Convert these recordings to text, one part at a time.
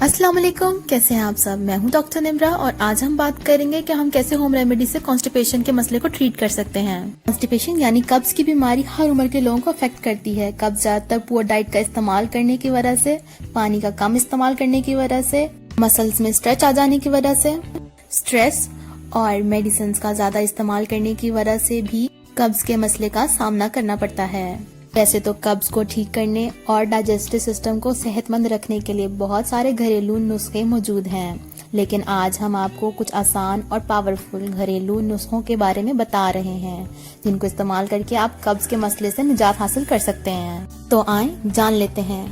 अस्सलाम वालेकुम, कैसे हैं आप सब। मैं हूं डॉक्टर निम्रा और आज हम बात करेंगे कि हम कैसे होम रेमेडी से कॉन्स्टिपेशन के मसले को ट्रीट कर सकते हैं। कॉन्स्टिपेशन यानी कब्ज की बीमारी हर उम्र के लोगों को अफेक्ट करती है। कब्ज ज्यादातर पुअर डाइट का इस्तेमाल करने की वजह से, पानी का कम इस्तेमाल करने की वजह से, मसल्स में स्ट्रेच आ जाने की वजह से, स्ट्रेस और मेडिसिन का ज्यादा इस्तेमाल करने की वजह से भी कब्ज के मसले का सामना करना पड़ता है। वैसे तो कब्ज को ठीक करने और डाइजेस्टिव सिस्टम को सेहतमंद रखने के लिए बहुत सारे घरेलू नुस्खे मौजूद हैं, लेकिन आज हम आपको कुछ आसान और पावरफुल घरेलू नुस्खों के बारे में बता रहे हैं जिनको इस्तेमाल करके आप कब्ज के मसले से निजात हासिल कर सकते हैं। तो आए जान लेते हैं।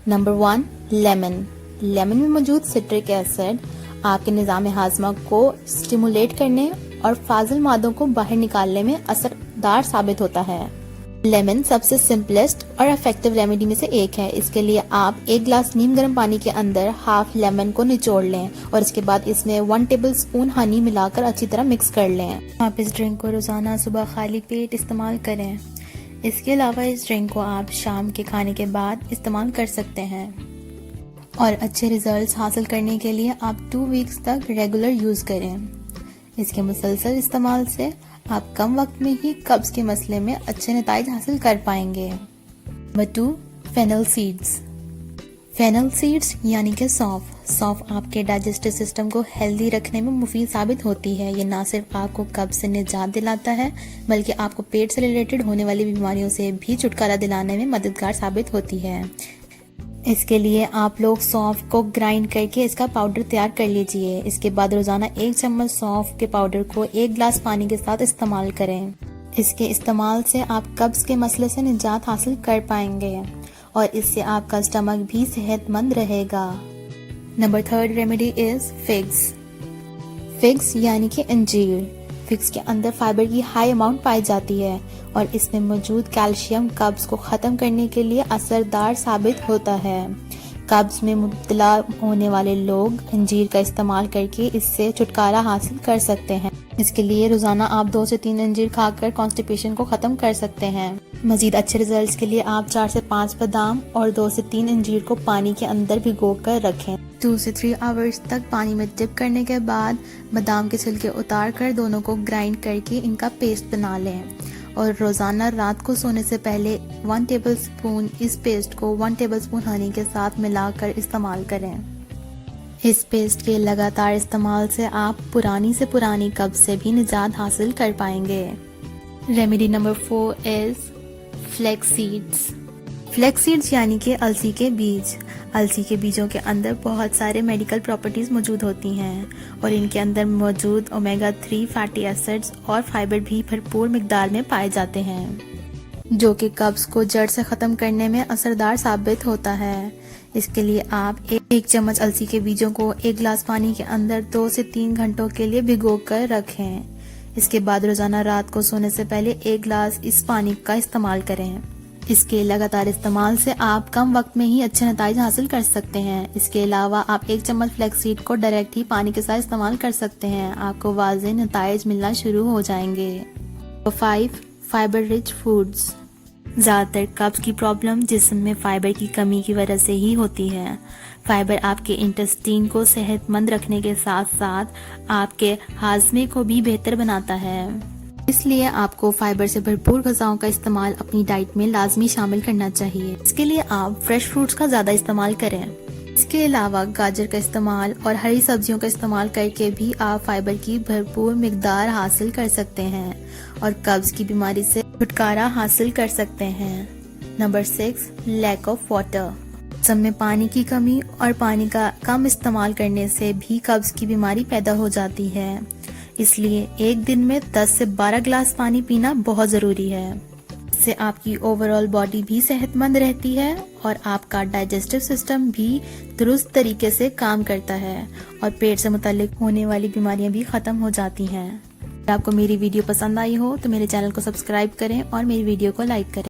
Number 1, lemon. लेमन में मौजूद सिट्रिक एसिड आपके निज़ाम हाजमा को स्टिमुलेट करने और फाजिल मादों को बाहर निकालने में असरदार साबित होता है। लेमन सबसे सिंपलेस्ट और इफेक्टिव रेमेडी में से एक है। इसके लिए आप 1 गिलास नीम गर्म पानी के अंदर हाफ लेमन को निचोड़ लें और इसके बाद इसमें 1 टेबलस्पून हनी मिलाकर अच्छी तरह मिक्स कर लें। आप इस ड्रिंक को रोजाना सुबह खाली पेट इस्तेमाल करें। इसके अलावा इस ड्रिंक को आप शाम के खाने के बाद इस्तेमाल कर सकते हैं और अच्छे रिजल्ट्स हासिल करने के लिए आप 2 वीक्स तक रेगुलर यूज करें। इसके मुसलसल इस्तेमाल से आप कम वक्त में ही कब्ज के मसले में अच्छे नताइज हासिल कर पाएंगे। Number 2, fennel seeds. Fennel seeds यानी कि सौंफ आपके डाइजेस्टिव सिस्टम को हेल्दी रखने में मुफीद साबित होती है। ये ना सिर्फ आपको कब्ज से निजात दिलाता है बल्कि आपको पेट से रिलेटेड होने वाली बीमारियों से भी छुटकारा दिलाने में मददगार साबित होती है। इसके लिए आप लोग सौंफ को ग्राइंड करके इसका पाउडर तैयार कर लीजिए। इसके बाद रोजाना 1 चम्मच सौंफ के पाउडर को 1 गिलास पानी के साथ इस्तेमाल करें। इसके इस्तेमाल से आप कब्ज के मसले से निजात हासिल कर पाएंगे और इससे आपका स्टमक भी सेहतमंद रहेगा। Number 3 remedy is figs. Figs यानी कि अंजीर। फिग्स के अंदर फाइबर की हाई अमाउंट पाई जाती है और इसमें मौजूद कैल्शियम कब्ज को ख़त्म करने के लिए असरदार साबित होता है। कब्ज में मुब्तला होने वाले लोग अंजीर का इस्तेमाल करके इससे छुटकारा हासिल कर सकते हैं। इसके लिए रोजाना आप 2 से 3 अंजीर खाकर कॉन्स्टिपेशन को ख़त्म कर सकते हैं। मजीद अच्छे रिजल्ट्स के लिए आप 4 से 5 बादाम और 2 से 3 अंजीर को पानी के अंदर भिगो कर रखें। 2 से 3 आवर्स तक पानी में डिप करने के बाद बादाम के छिलके उतार कर दोनों को ग्राइंड करके इनका पेस्ट बना लें और रोजाना रात को सोने से पहले 1 टेबलस्पून इस पेस्ट को 1 टेबलस्पून हनी के साथ मिलाकर इस्तेमाल करें। इस पेस्ट के लगातार इस्तेमाल से आप पुरानी से पुरानी कब्ज से भी निजात हासिल कर पाएंगे। Remedy number 4 is flax seeds. Flax seeds यानी कि अलसी के बीज। अलसी के बीजों के अंदर बहुत सारे मेडिकल प्रॉपर्टीज मौजूद होती हैं और इनके अंदर मौजूद ओमेगा 3 फैटी एसिड्स और फाइबर भी भरपूर मिकदार में पाए जाते हैं जो कि कब्ज को जड़ से ख़त्म करने में असरदार साबित होता है। इसके लिए आप 1 चम्मच अलसी के बीजों को 1 गिलास पानी के अंदर 2 से 3 घंटों के लिए भिगो कर रखें। इसके बाद रोजाना रात को सोने से पहले 1 गिलास इस पानी का इस्तेमाल करें। इसके लगातार इस्तेमाल से आप कम वक्त में ही अच्छे नताइज हासिल कर सकते हैं। इसके अलावा आप 1 चम्मच फ्लैक्स सीड को डायरेक्ट ही पानी के साथ इस्तेमाल कर सकते हैं। आपको वाज़ेह नताइज मिलना शुरू हो जाएंगे। 5, फाइबर रिच फूड्स। ज़्यादातर कब्ज की प्रॉब्लम जिस्म में फाइबर की कमी की वजह से ही होती है। फाइबर आपके इंटेस्टीन को सेहतमंद रखने के साथ साथ आपके हाजमे को भी बेहतर बनाता है। इसलिए आपको फाइबर से भरपूर ग़िज़ाओं का इस्तेमाल अपनी डाइट में लाजमी शामिल करना चाहिए। इसके लिए आप फ्रेश फ्रूट्स का ज़्यादा इस्तेमाल करें। इसके अलावा गाजर का इस्तेमाल और हरी सब्जियों का इस्तेमाल करके भी आप फाइबर की भरपूर मिकदार हासिल कर सकते हैं और कब्ज की बीमारी से छुटकारा हासिल कर सकते हैं। Number 6, lack of water. जिस्म में पानी की कमी और पानी का कम इस्तेमाल करने से भी कब्ज की बीमारी पैदा हो जाती है। इसलिए एक दिन में 10 से 12 गिलास पानी पीना बहुत ज़रूरी है। इससे आपकी ओवरऑल बॉडी भी सेहतमंद रहती है और आपका डाइजेस्टिव सिस्टम भी दुरुस्त तरीके से काम करता है और पेट से मुताल्लिक होने वाली बीमारियां भी ख़त्म हो जाती हैं। अगर आपको मेरी वीडियो पसंद आई हो तो मेरे चैनल को सब्सक्राइब करें और मेरी वीडियो को लाइक करें।